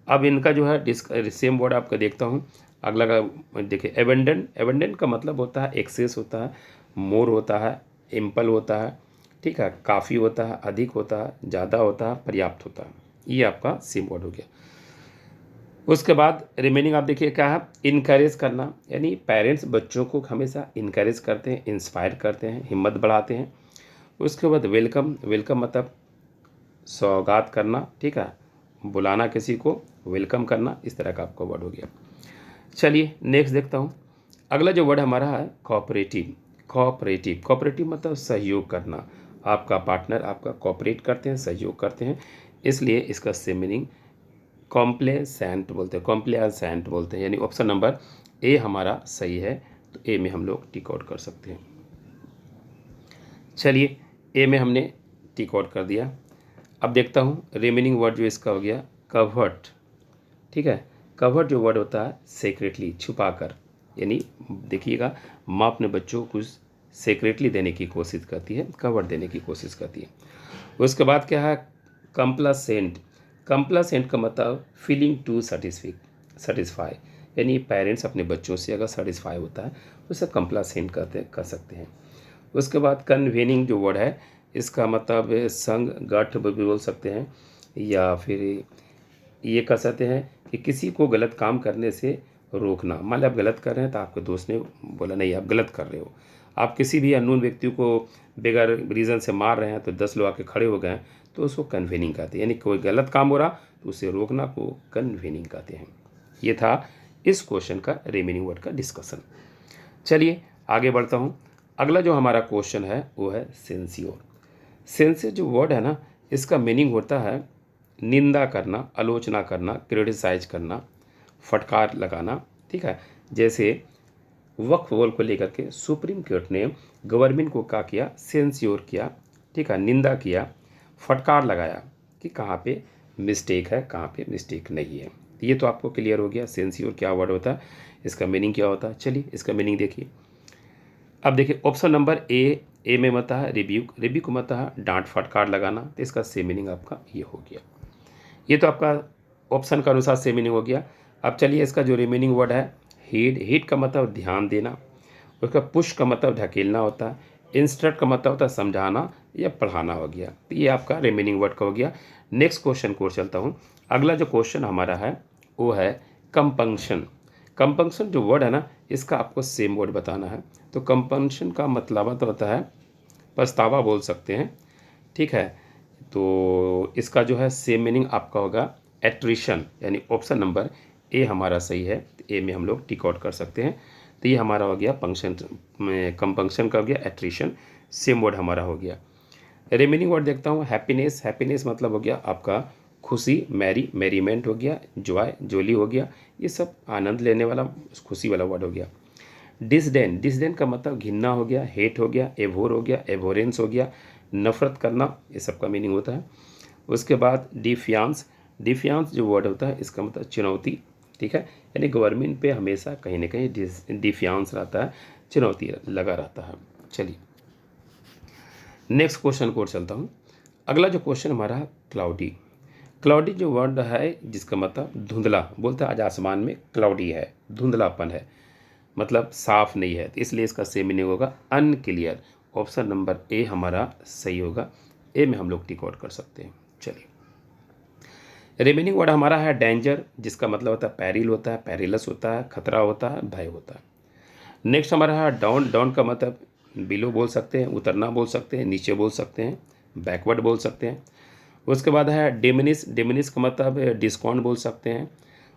अब इनका जो है सेम वर्ड आपका देखता हूँ। अगला का देखिए, एबेंडेंट। एबेंडेंट का मतलब होता है एक्सेस होता है, मोर होता है, एम्पल होता है, ठीक है, काफ़ी होता है, अधिक होता है, ज़्यादा होता है, पर्याप्त होता है। ये आपका सेम वर्ड हो गया। उसके बाद रिमेनिंग आप देखिए क्या है, इनकरेज करना, यानी पेरेंट्स बच्चों को हमेशा इनकरेज करते हैं, इंस्पायर करते हैं, हिम्मत बढ़ाते हैं। उसके बाद वेलकम। वेलकम मतलब सौगात करना, ठीक है, बुलाना किसी को, वेलकम करना, इस तरह का आपका वर्ड हो गया। चलिए नेक्स्ट देखता हूँ। अगला जो वर्ड हमारा है कोऑपरेटिव। कोऑपरेटिव, कोऑपरेटिव मतलब सहयोग करना। आपका पार्टनर आपका कोऑपरेट करते हैं, सहयोग करते हैं, इसलिए इसका सेम मीनिंग कॉम्प्लेसेंट बोलते हैं, कॉम्प्लेसेंट बोलते हैं, यानी ऑप्शन नंबर ए हमारा सही है। तो ए में हम लोग टिक आउट कर सकते हैं। चलिए ए में हमने टिक आउट कर दिया। अब देखता हूँ रिमेनिंग वर्ड जो इसका हो गया कवर्ट, ठीक है। कवर्ट जो वर्ड होता है सीक्रेटली, छुपा कर, यानी देखिएगा माँ अपने बच्चों को कुछ सीक्रेटली देने की कोशिश करती है, कवर्ट देने की कोशिश करती है। उसके बाद क्या है कंप्लासेंट। कंप्लासेंट का मतलब फीलिंग टू सेटिस्फाई, यानी पेरेंट्स अपने बच्चों से अगर सेटिस्फाई होता है उसे कंप्लासेंट कर सकते हैं। उसके बाद कन्वेनिंग जो वर्ड है इसका मतलब संग गठ भी बोल सकते हैं, या फिर ये कह सकते हैं कि किसी को गलत काम करने से रोकना। मान लो आप गलत कर रहे हैं तो आपके दोस्त ने बोला नहीं आप गलत कर रहे हो, आप किसी भी अननोन व्यक्ति को बगैर रीज़न से मार रहे हैं तो 10 लोग आके खड़े हो गए हैं तो उसको कन्वेनिंग कहते हैं, यानी कोई गलत काम हो रहा तो उसे रोकना को कन्वेनिंग कहते हैं। ये था इस क्वेश्चन का रिमेनिंग वर्ड का डिस्कशन। चलिए आगे बढ़ता हूँ। अगला जो हमारा क्वेश्चन है वो है सेंसियोर। सेंसियोर जो वर्ड है ना इसका मीनिंग होता है निंदा करना, आलोचना करना, क्रिटिसाइज करना, फटकार लगाना, ठीक है। जैसे वक्फ बोर्ड को लेकर के सुप्रीम कोर्ट ने गवर्नमेंट को क्या किया, सेंसियोर किया, ठीक है, निंदा किया, फटकार लगाया कि कहाँ पे मिस्टेक है, कहाँ पे मिस्टेक नहीं है। ये तो आपको क्लियर हो गया सेंसियोर क्या वर्ड होता है, इसका मीनिंग क्या होता है। चलिए इसका मीनिंग देखिए। अब देखिए ऑप्शन नंबर ए में मत है रिब्यूक। रिब्यूक मत है डांट फटकार लगाना, तो इसका सेम मीनिंग आपका ये हो गया। ये तो आपका ऑप्शन का अनुसार सेम मीनिंग हो गया। अब चलिए इसका जो रिमेनिंग वर्ड है हीड। हीड का मतलब ध्यान देना। उसका पुश का मतलब ढकेलना होता है। इंस्ट्रक्ट का मतलब होता है समझाना या पढ़ाना हो गया। तो ये आपका रिमेनिंग वर्ड का हो गया। नेक्स्ट क्वेश्चन को चलता हूँ। अगला जो क्वेश्चन हमारा है वो है कंपंक्शन। कंपंक्शन जो वर्ड है ना इसका आपको सेम वर्ड बताना है। तो कंपंक्शन का मतलब तो होता है पछतावा बोल सकते हैं, ठीक है। तो इसका जो है सेम मीनिंग आपका होगा एट्रिशन, यानी ऑप्शन नंबर ए हमारा सही है। तो ए में हम लोग टिक आउट कर सकते हैं। तो ये हमारा हो गया पंक्शन, कंपंक्शन का हो गया एट्रिशन, सेम वर्ड हमारा हो गया। रिमेनिंग वर्ड देखता हूँ हैप्पीनेस। हैप्पीनेस मतलब हो गया आपका खुशी, मैरी, मैरीमेंट हो गया, जॉय, जोली हो गया, ये सब आनंद लेने वाला खुशी वाला वर्ड हो गया। डिसडेन। डिसडेन का मतलब घिनना हो गया, हेट हो गया, एवोर हो गया, एवोरेंस हो गया, नफरत करना, ये सब का मीनिंग होता है। उसके बाद डिफियांस। डिफियांस जो वर्ड होता है इसका मतलब चुनौती, ठीक है, यानी गवर्नमेंट पे हमेशा कहीं ना कहीं डिफियांस रहता है, चुनौती लगा रहता है। चलिए नेक्स्ट क्वेश्चन को चलता हूँ। अगला जो क्वेश्चन हमारा है क्लाउडी। क्लाउडी जो वर्ड है जिसका मतलब धुंधला, बोलते हैं आज आसमान में क्लाउडी है, धुंधलापन है, मतलब साफ नहीं है, तो इसलिए इसका सेम मीनिंग होगा अनक्लियर। ऑप्शन नंबर ए हमारा सही होगा। ए में हम लोग टिक आउट कर सकते हैं। चलिए रिमेनिंग वर्ड हमारा है डेंजर, जिसका मतलब होता है पैरिल होता है, पैरिलस होता है, खतरा होता है, भय होता है। नेक्स्ट हमारा है डाउन। डाउन का मतलब बिलो बोल सकते हैं, उतरना बोल सकते हैं, नीचे बोल सकते हैं, बैकवर्ड बोल सकते हैं। उसके बाद है डिमिनिश। डिमिनिश का मतलब डिस्काउंट बोल सकते हैं,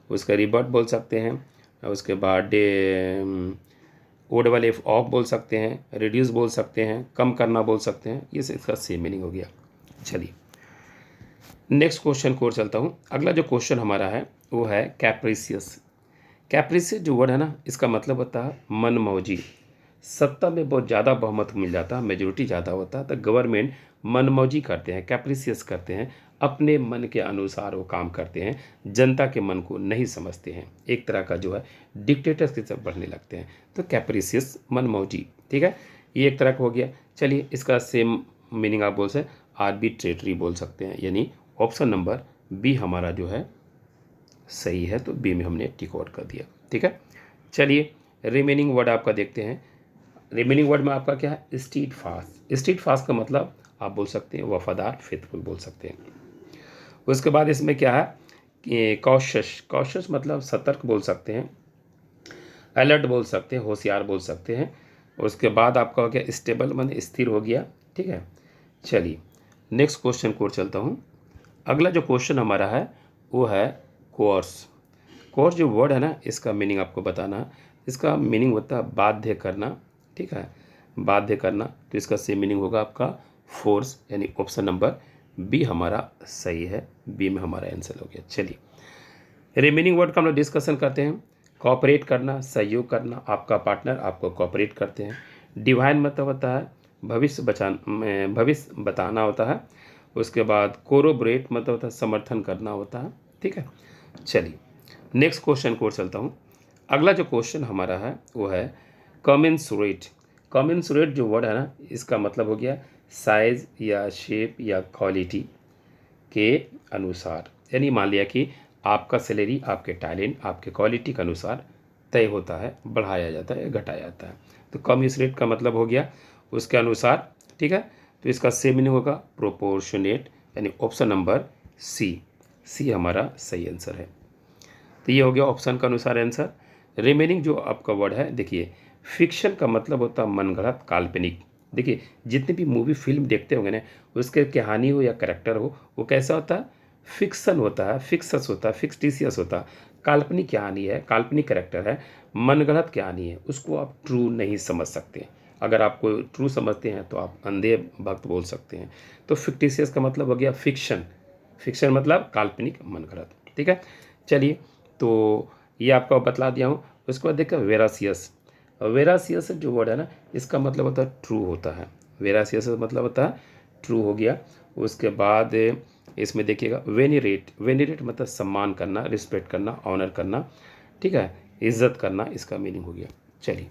उसका रिबर्ट बोल सकते हैं। उसके बाद ओड वाले ऑफ बोल सकते हैं, रिड्यूस बोल सकते हैं, कम करना बोल सकते हैं। ये इसका सेम मीनिंग हो गया। चलिए नेक्स्ट क्वेश्चन की ओर चलता हूँ। अगला जो क्वेश्चन हमारा है वो है कैप्रिसियस। कैप्रिसियस जो वर्ड है ना, इसका मतलब होता है मनमौजी। सत्ता में बहुत ज़्यादा बहुमत मिल जाता है, मेजोरिटी ज़्यादा होता है, तो गवर्नमेंट मनमौजी करते हैं, कैप्रिसियस करते हैं, अपने मन के अनुसार वो काम करते हैं, जनता के मन को नहीं समझते हैं, एक तरह का जो है डिक्टेटर्स की तरफ बढ़ने लगते हैं। तो कैप्रिसियस मनमौजी, ठीक है, ये एक तरह का हो गया। चलिए इसका सेम मीनिंग आप बोल सकते आर्बिट्रेटरी बोल सकते हैं, यानी ऑप्शन नंबर बी हमारा जो है सही है, तो बी में हमने टिक आउट कर दिया, ठीक है। चलिए रिमेनिंग वर्ड आपका देखते हैं। रिमेनिंग वर्ड में आपका क्या है, स्टीड फास्ट। स्टीड फास्ट का मतलब आप बोल सकते हैं वफादार, फेथफुल बोल सकते हैं। उसके बाद इसमें क्या है कि कॉशस। कॉशस मतलब सतर्क बोल सकते हैं, अलर्ट बोल सकते हैं, होशियार बोल सकते हैं। उसके बाद आपका हो गया स्टेबल, मन स्थिर हो गया, ठीक है। चलिए नेक्स्ट क्वेश्चन को चलता हूँ। अगला जो क्वेश्चन हमारा है वो है कोर्स। कोर्स जो वर्ड है ना, इसका मीनिंग आपको बताना है। इसका मीनिंग होता है बाध्य करना, ठीक है, बाध्य करना। तो इसका सेम मीनिंग होगा आपका फोर्स, यानी ऑप्शन नंबर बी हमारा सही है, बी में हमारा आंसर हो गया। चलिए रिमेनिंग वर्ड का हम लोग डिस्कशन करते हैं। कॉपरेट करना, सहयोग करना, आपका पार्टनर आपको कॉपरेट करते हैं। डिवाइन मतलब होता है भविष्य बताना होता है। उसके बाद कोरोबरेट मतलब होता है समर्थन करना होता है, ठीक है। चलिए नेक्स्ट क्वेश्चन को चलता हूँ। अगला जो क्वेश्चन हमारा है वो है कमेंसुरेट। कमेंसुरेट जो वर्ड है ना, इसका मतलब हो गया साइज या शेप या क्वालिटी के अनुसार, यानी मान लिया कि आपका सैलरी आपके टैलेंट आपके क्वालिटी के अनुसार तय होता है, बढ़ाया जाता है या घटाया जाता है। तो कमेंसुरेट का मतलब हो गया उसके अनुसार, ठीक है। तो इसका सेम मीनिंग होगा प्रोपोर्शनेट, यानी ऑप्शन नंबर सी, सी हमारा सही आंसर है। तो ये हो गया ऑप्शन का अनुसार आंसर। रिमेनिंग जो आपका वर्ड है, देखिए फिक्शन का मतलब होता है मनगढ़ंत, काल्पनिक। देखिए जितनी भी मूवी फिल्म देखते होंगे ना, उसके कहानी हो या करेक्टर हो, वो कैसा होता है, फिक्सन होता है, फिक्सस होता है, फिक्सटिशियस होता है, काल्पनिक कहानी है, काल्पनिक करेक्टर है, मनगढ़ंत कहानी है, उसको आप ट्रू नहीं समझ सकते। अगर आपको ट्रू समझते हैं तो आप अंधे भक्त बोल सकते हैं। तो फिक्टिशियस का मतलब हो गया फिक्शन, फिक्शन मतलब काल्पनिक, मनगढ़ंत, ठीक है। चलिए तो ये आपको बतला दिया हूँ। उसके बाद देखिए वेरासियस। वेरासियस जो वर्ड है ना, इसका मतलब होता है ट्रू होता है। वेरासियस मतलब होता है ट्रू हो गया। उसके बाद इसमें देखिएगा वेनिरेट। वेनिरेट मतलब सम्मान करना, रिस्पेक्ट करना, ऑनर करना, ठीक है, इज्जत करना, इसका मीनिंग हो गया। चलिए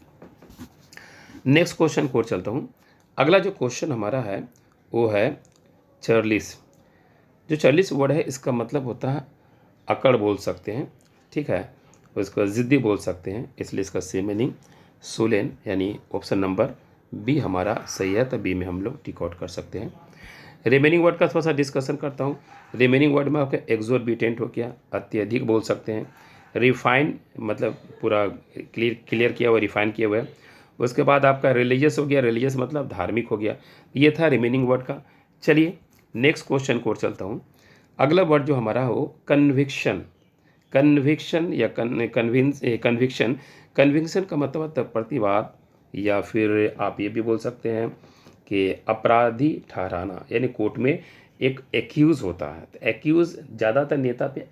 नेक्स्ट क्वेश्चन को चलता हूँ। अगला जो क्वेश्चन हमारा है वो है चर्लिस। जो चर्लिस वर्ड है, इसका मतलब होता है अकड़ बोल सकते हैं, ठीक है, उसको ज़िद्दी बोल सकते हैं, इसलिए इसका सेम मीनिंग सोलेन, यानी ऑप्शन नंबर बी हमारा सही है। तो बी में हम लोग टिक आउट कर सकते हैं। रिमेनिंग वर्ड का थोड़ा सा डिस्कशन करता हूँ। रिमेनिंग वर्ड में आपका एक्सोर्बिटेंट हो गया, अत्यधिक बोल सकते हैं। रिफाइन मतलब पूरा क्लियर किया हुआ, रिफाइन किया हुआ है। उसके बाद आपका रिलीजियस हो गया, रिलीजियस मतलब धार्मिक हो गया। ये था रिमेनिंग वर्ड का। चलिए नेक्स्ट क्वेश्चन को चलता हूँ। अगला वर्ड जो हमारा हो कन्विक्शन। कन्विक्शन या कन्विक्शन। कन्विक्शन का मतलब होता है प्रतिवाद, या फिर आप ये भी बोल सकते हैं कि अपराधी ठहराना, यानी कोर्ट में एक एक्यूज़ होता है। तो एक्यूज़ ज़्यादातर नेता पे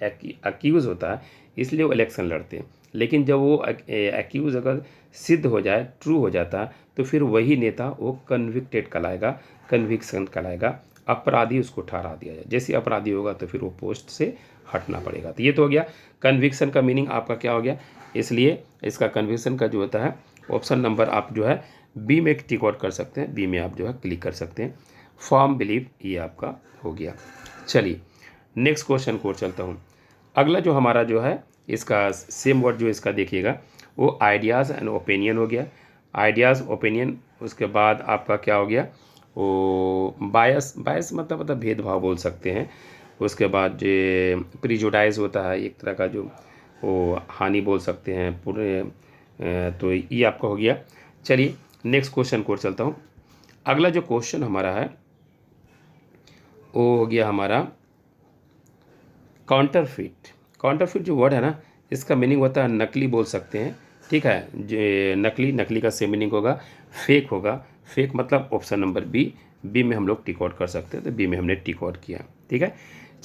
एक्यूज़ होता है, इसलिए वो इलेक्शन लड़ते हैं। लेकिन जब वो एक्यूज़ अगर सिद्ध हो जाए, ट्रू हो जाता है, तो फिर वही नेता वो कन्विक्टेड कहलाएगा, कन्विक्शन कहलाएगा। अपराधी उसको ठहरा दिया जाए, जैसे अपराधी होगा तो फिर वो पोस्ट से हटना पड़ेगा। तो ये तो हो गया कन्विक्शन का मीनिंग आपका क्या हो गया। इसलिए इसका कन्विक्शन का जो होता है ऑप्शन नंबर आप जो है बी में टिक आउट कर सकते हैं, बी में आप जो है क्लिक कर सकते हैं। फॉर्म बिलीव ये आपका हो गया। चलिए नेक्स्ट क्वेश्चन को चलता हूँ। अगला जो हमारा जो है इसका सेम वर्ड जो इसका देखिएगा वो आइडियाज़ एंड ओपिनियन हो गया। आइडियाज़ ओपिनियन, उसके बाद आपका क्या हो गया वो बायस। बायस मतलब भेदभाव बोल सकते हैं। उसके बाद जो प्रिजुडाइज होता है, एक तरह का जो वो हानि बोल सकते हैं पूरे। तो ये आपका हो गया। चलिए नेक्स्ट क्वेश्चन को चलता हूँ। अगला जो क्वेश्चन हमारा है वो हो गया हमारा काउंटरफिट। काउंटरफिट जो वर्ड है ना, इसका मीनिंग होता है नकली बोल सकते हैं, ठीक है। जो नकली, नकली का सेम मीनिंग होगा फेक होगा। फेक मतलब ऑप्शन नंबर बी, बी में हम लोग टिक आउट कर सकते हैं। तो बी में हमने टिक आउट किया, ठीक है।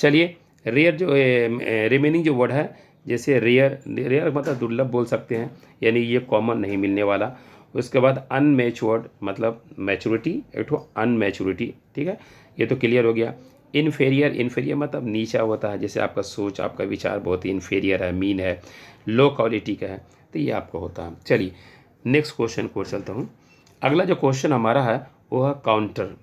चलिए, रेयर जो रिमेनिंग जो वर्ड है, जैसे रेयर, रेयर मतलब दुर्लभ बोल सकते हैं, यानी ये कॉमन नहीं मिलने वाला। उसके बाद अनमेच्योर्ड मतलब मैच्योरिटी, एक तो अनमेच्योरिटी, ठीक है, ये तो क्लियर हो गया। इन्फेरियर, इन्फेरियर मतलब नीचा होता है, जैसे आपका सोच, आपका विचार बहुत ही इन्फेरियर है, मीन है, लो क्वालिटी का है, तो ये आपका होता है। चलिए नेक्स्ट क्वेश्चन को चलता हूँ। अगला जो क्वेश्चन हमारा है वो है काउंटर।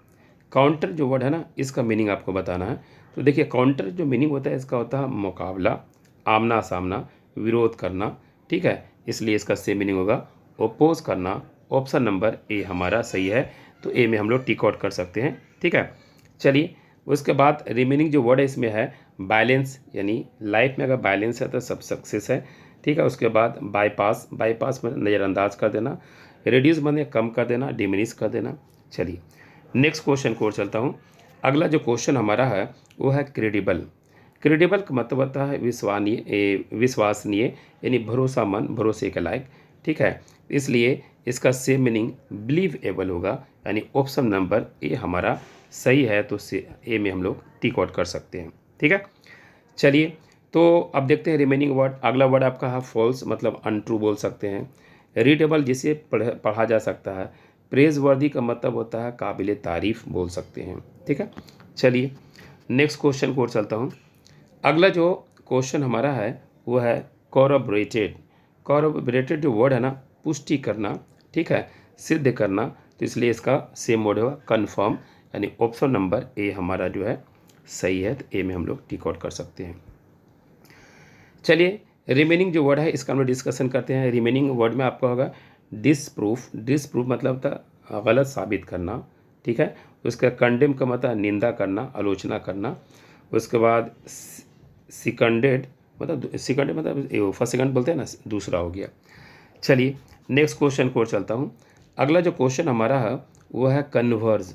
काउंटर जो वर्ड है ना, इसका मीनिंग आपको बताना है। तो देखिए, काउंटर जो मीनिंग होता है इसका होता है मुकाबला, आमना सामना, विरोध करना, ठीक है, इसलिए इसका सेम मीनिंग होगा ओपोज करना। ऑप्शन नंबर ए हमारा सही है, तो ए में हम लोग टिक आउट कर सकते हैं, ठीक है। चलिए, उसके बाद रिमेनिंग जो वर्ड है इसमें है बैलेंस, यानी लाइफ में अगर बैलेंस है तो सब सक्सेस है, ठीक है। उसके बाद बाईपास, बाईपास में नज़रअंदाज कर देना। रिड्यूस माने कम कर देना, डिमिनिश कर देना। चलिए नेक्स्ट क्वेश्चन को और चलता हूँ। अगला जो क्वेश्चन हमारा है वो है क्रेडिबल। क्रेडिबल का मतलब होता है विश्वसनीय, यानी भरोसामंद, भरोसे के लायक, ठीक है। इसलिए इसका सेम मीनिंग बिलीवेबल होगा, यानी ऑप्शन नंबर ए हमारा सही है, तो से ए में हम लोग टिक आउट कर सकते हैं, ठीक है। चलिए, तो अब देखते हैं रिमेनिंग वर्ड। अगला वर्ड आपका है फॉल्स, मतलब अनट्रू बोल सकते हैं। रीडेबल, जिसे पढ़ा जा सकता है। प्रेज वर्दी का मतलब होता है काबिल तारीफ बोल सकते हैं, ठीक है। चलिए नेक्स्ट क्वेश्चन को और चलता हूँ। अगला जो क्वेश्चन हमारा है वो है कॉरबोरेटेड। कॉरबोरेटेड जो वर्ड है ना, पुष्टि करना, ठीक है, सिद्ध करना, तो इसलिए इसका सेम वर्ड होगा कन्फर्म, यानी ऑप्शन नंबर ए हमारा जो है सही है, तो ए में हम लोग टिक आउट कर सकते हैं। चलिए रिमेनिंग जो वर्ड है इसका हम लोग डिस्कशन करते हैं। रिमेनिंग वर्ड में आपका होगा डिसप्रूफ। डिसप्रूफ मतलब होता है गलत साबित करना, ठीक है। उसका कंडेम का मतलब निंदा करना, आलोचना करना। उसके बाद सिकंडेड मतलब, सिकंडेड मतलब फर्स्ट सेकंड बोलते हैं ना, दूसरा हो गया। चलिए नेक्स्ट क्वेश्चन को चलता हूँ। अगला जो क्वेश्चन हमारा है वो है कन्वर्ज।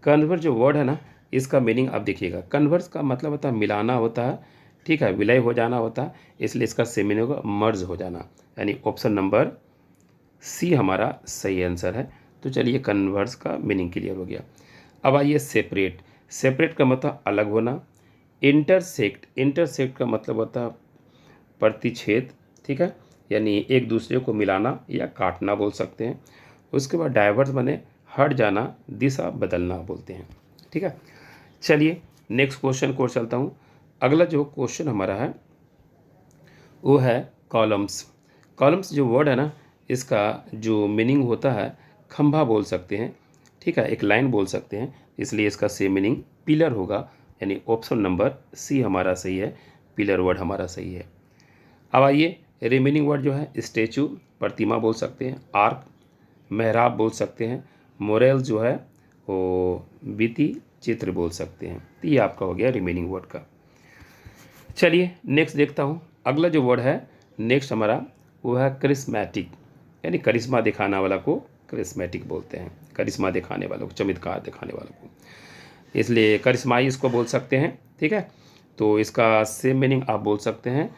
कन्वर्ज जो वर्ड है ना, इसका मीनिंग आप देखिएगा। कन्वर्ज का मतलब होता है मिलाना होता है, ठीक है, विलय हो जाना होता है, इसलिए इसका सेम मीनिंग होगा मर्ज हो जाना, यानी ऑप्शन नंबर सी हमारा सही आंसर है। तो चलिए कन्वर्स का मीनिंग क्लियर हो गया। अब आइए सेपरेट। सेपरेट का मतलब अलग होना। इंटरसेक्ट, इंटरसेक्ट का मतलब होता है प्रतिच्छेद, ठीक है, यानी एक दूसरे को मिलाना या काटना बोल सकते हैं। उसके बाद डाइवर्स माने हट जाना, दिशा बदलना बोलते हैं, ठीक है। चलिए नेक्स्ट क्वेश्चन को चलता हूँ। अगला जो क्वेश्चन हमारा है वो है कॉलम्स। कॉलम्स जो वर्ड है ना, इसका जो मीनिंग होता है खंभा बोल सकते हैं, ठीक है, एक लाइन बोल सकते हैं, इसलिए इसका सेम मीनिंग पिलर होगा, यानी ऑप्शन नंबर सी हमारा सही है, पिलर वर्ड हमारा सही है। अब आइए रिमेनिंग वर्ड जो है स्टैचू, प्रतिमा बोल सकते हैं, आर्क, मेहराब बोल सकते हैं, मोरेल जो है वो भित्ति चित्र बोल सकते हैं। तो ये आपका हो गया रिमेनिंग वर्ड का। चलिए नेक्स्ट देखता हूँ। अगला जो वर्ड है नेक्स्ट हमारा वो है करिश्मेटिक, यानी करिश्मा दिखाने वाला को करिश्मेटिक बोलते हैं, करिश्मा दिखाने वालों को, चमत्कार दिखाने वालों को, इसलिए करिश्माई इसको बोल सकते हैं, ठीक है। तो इसका सेम मीनिंग आप बोल सकते हैं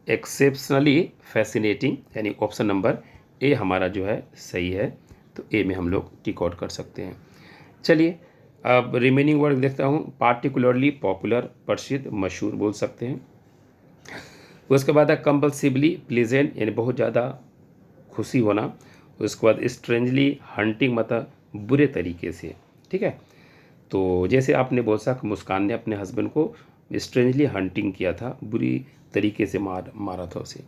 एक्सेप्शनली फैसिनेटिंग, यानी ऑप्शन नंबर ए हमारा जो है सही है, तो ए में हम लोग टिक आउट कर सकते हैं। चलिए अब रिमेनिंग वर्ड देखता हूँ। पार्टिकुलरली, पॉपुलर, प्रसिद्ध, मशहूर बोल सकते हैं। उसके बाद है कंपल्सिवली प्लीजेंट, यानी बहुत ज़्यादा खुशी होना। उसके बाद स्ट्रेंजली हंटिंग मतलब बुरे तरीके से, ठीक है। तो जैसे आपने बोल सक मुस्कान ने अपने हस्बैंड को स्ट्रेंजली हंटिंग किया था, बुरी तरीके से मारा था उसे।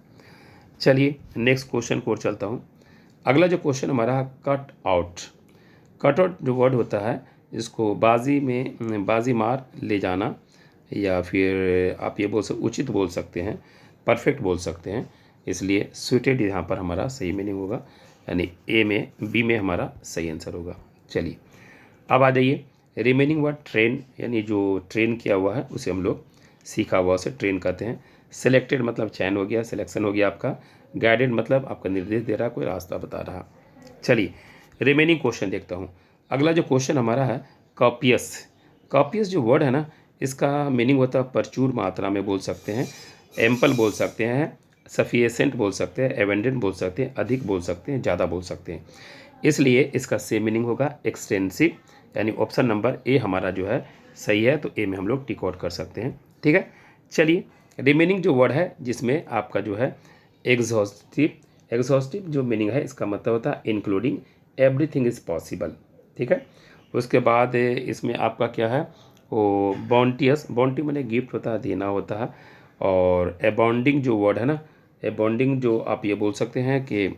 चलिए नेक्स्ट क्वेश्चन को और चलता हूँ। अगला जो क्वेश्चन हमारा है कट आउट। कट आउट जो वर्ड होता है इसको बाजी मार ले जाना, या फिर आप ये उचित बोल सकते हैं, परफेक्ट बोल सकते हैं, इसलिए सुटेड यहाँ पर हमारा सही मीनिंग होगा, यानी ए में बी में हमारा सही आंसर होगा। चलिए अब आ जाइए रिमेनिंग वर्ड ट्रेन, यानी जो ट्रेन किया हुआ है उसे हम लोग सीखा हुआ उसे ट्रेन कहते हैं। सेलेक्टेड मतलब चयन हो गया, सिलेक्शन हो गया आपका। गाइडेड मतलब आपका निर्देश दे रहा, कोई रास्ता बता रहा। चलिए रिमेनिंग क्वेश्चन देखता हूँ। अगला जो क्वेश्चन हमारा है कॉपियस। कॉपियस जो वर्ड है ना, इसका मीनिंग होता है प्रचुर मात्रा में बोल सकते हैं, एम्पल बोल सकते हैं, सफिशिएंट बोल सकते हैं, एवेंडेंट बोल सकते हैं, अधिक बोल सकते हैं, ज़्यादा बोल सकते हैं, इसलिए इसका सेम मीनिंग होगा एक्सटेंसिव, यानी ऑप्शन नंबर ए हमारा जो है सही है, तो ए में हम लोग टिक आउट कर सकते हैं, ठीक है। चलिए रिमेनिंग जो वर्ड है जिसमें आपका जो है एग्जॉस्टिव जो मीनिंग है इसका मतलब होता है इंक्लूडिंग एवरीथिंग इज़ पॉसिबल, ठीक है। उसके बाद इसमें आपका क्या है वो बॉन्टियस, बॉन्टी मैंने गिफ्ट होता है, देना होता है। और अबाउंडिंग जो वर्ड है ना, अबाउंडिंग जो आप ये बोल सकते हैं कि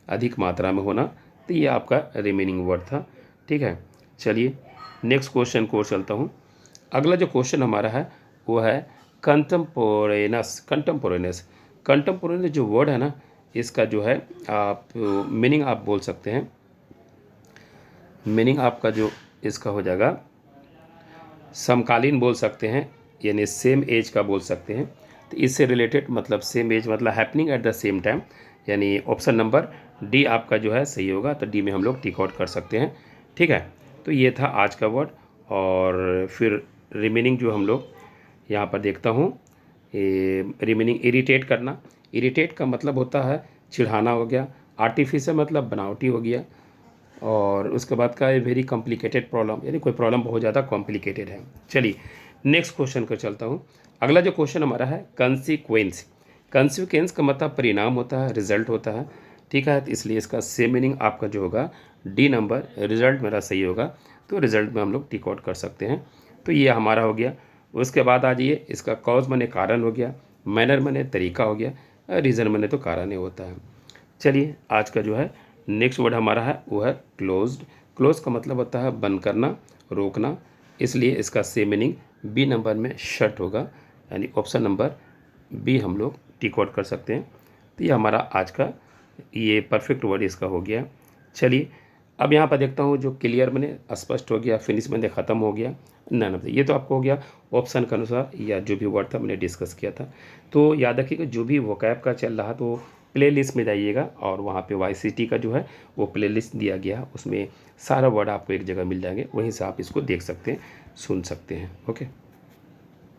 अधिक मात्रा में होना, तो ये आपका रिमेनिंग वर्ड था, ठीक है। चलिए नेक्स्ट क्वेश्चन को चलता हूँ। अगला जो क्वेश्चन हमारा है वो है कंटेम्पोरेनस। कंटेम्पोरेनस जो वर्ड है ना, इसका जो है आप मीनिंग आप बोल सकते हैं, मीनिंग आपका जो इसका हो जाएगा समकालीन बोल सकते हैं, यानी सेम एज का बोल सकते हैं। तो इससे रिलेटेड मतलब सेम एज मतलब happening at the same time, यानी ऑप्शन नंबर डी आपका जो है सही होगा। तो डी में हम लोग टिक आउट कर सकते हैं, ठीक है। तो ये था आज का वर्ड। और फिर रिमेनिंग जो हम लोग यहाँ पर देखता हूँ, रिमेनिंग इरिटेट करना। इरिटेट का मतलब होता है चिढ़ाना हो गया, आर्टिफिशियल मतलब बनावटी हो गया, और उसके बाद का ये वेरी कॉम्प्लिकेटेड प्रॉब्लम, यानी कोई प्रॉब्लम बहुत ज़्यादा कॉम्प्लिकेटेड है। चलिए नेक्स्ट क्वेश्चन को चलता हूँ। अगला जो क्वेश्चन हमारा है कंसिक्वेंस। कंसिक्वेंस का मतलब परिणाम होता है, रिजल्ट होता है, ठीक है। तो इसलिए इसका सेम मीनिंग आपका जो होगा डी नंबर, रिजल्ट मेरा सही होगा। तो रिजल्ट में हम लोग टिक आउट कर सकते हैं। तो ये हमारा हो गया। उसके बाद आ जाइए, इसका कॉज माने कारण हो गया, मैनर माने तरीका हो गया, रीज़न माने तो कारण ही होता है। चलिए आज का जो है नेक्स्ट वर्ड हमारा है वो है क्लोज्ड। क्लोज का मतलब होता है बंद करना, रोकना, इसलिए इसका सेम मीनिंग बी नंबर में शट होगा, यानी ऑप्शन नंबर बी हम लोग टिक आउट कर सकते हैं। तो ये हमारा आज का ये परफेक्ट वर्ड इसका हो गया। चलिए अब यहाँ पर देखता हूँ, जो क्लियर मैंने स्पष्ट हो गया, फिनिश मैंने ख़त्म हो गया, नन ऑफ द, ये तो आपको हो गया ऑप्शन के अनुसार, या जो भी वर्ड था मैंने डिस्कस किया था। तो याद रखिएगा जो भी वोकैब का चल रहा तो प्लेलिस्ट में जाइएगा, और वहाँ पे YCT का जो है वो प्लेलिस्ट दिया गया है, उसमें सारा वर्ड आपको एक जगह मिल जाएंगे, वहीं से आप इसको देख सकते हैं, सुन सकते हैं। ओके।